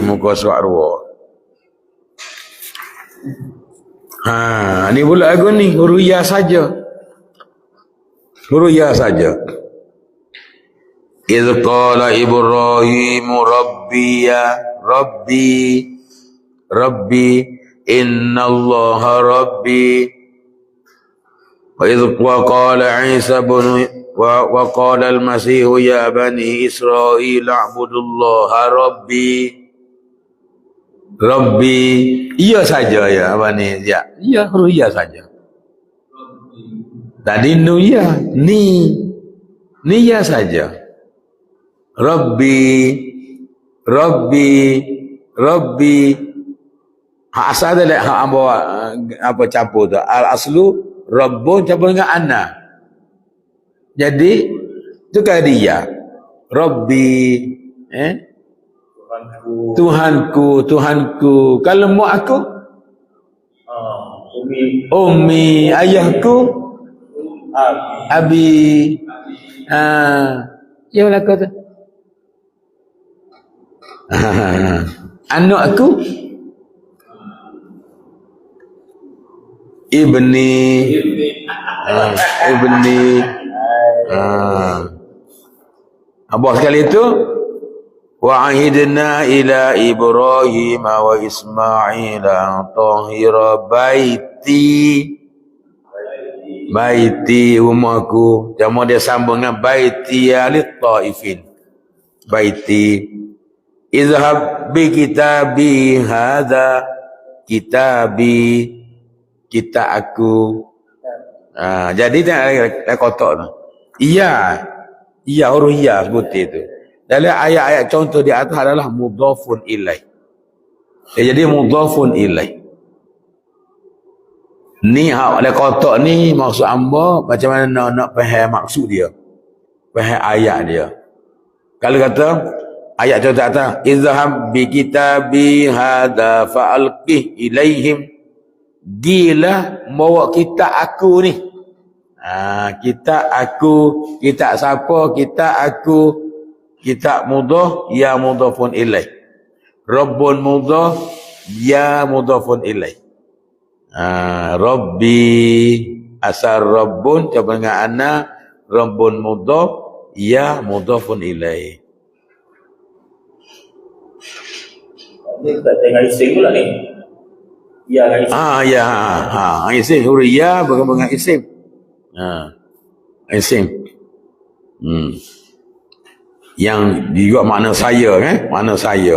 muka surat 2. Ni pula lagu ni huruf ya saja. Huruf ya saja. Idz qala Ibrahim Rabbi innallaha Rabbi wa idz qala Isa wa qala al-Masih ya bani Israil a'budullaha Rabbi. Iya saja ya bani ya. Iya huruf ya saja. Tadi nu ya, ni ya saja. Rabbi. Hak asal dia hak apa campur tu. Al aslu Rabbun campur dengan ana. Jadi tu kan dia. Rabbi, Tuhanku. Kalau mu aku? Ummi, ayahku? Abi. Ya lah kau tu. Anak aku? Ibni. Abah sekali itu wa ahidna ila Ibrahim wa Ismail tahira baiti rumahku. Cuma dia sambung dengan baiti alit taifin. Baiti izhab bi kitabi hadza kitabi kita aku. Jadi tak kotak tu. Iya huruf iya seperti itu. Dalam ayat-ayat contoh di atas adalah mudhafun ilaih. Jadi mudhafun ilaih. Ni hak ada kotak ni maksud hamba macam mana nak faham maksud dia. Faham ayat dia. Kalau kata ayat contoh atas izhab bi kitabi hadza fa'alqih ilaihim. Gila bawa kitab aku ni. Kitab aku, kitab siapa? Kitab aku. Kitab mudhaf ya mudhafun ilaih. Rabbun mudhaf ya mudhafun ilaih. Rabbi asar rabbun coba dengan ana rabbun mudhaf ya mudhafun ilaih. Ni kita tengok isim pula ni. Ya dengan isim. Isim huruf ya bergabung dengan isim. Isim. Yang juga makna saya, makna saya.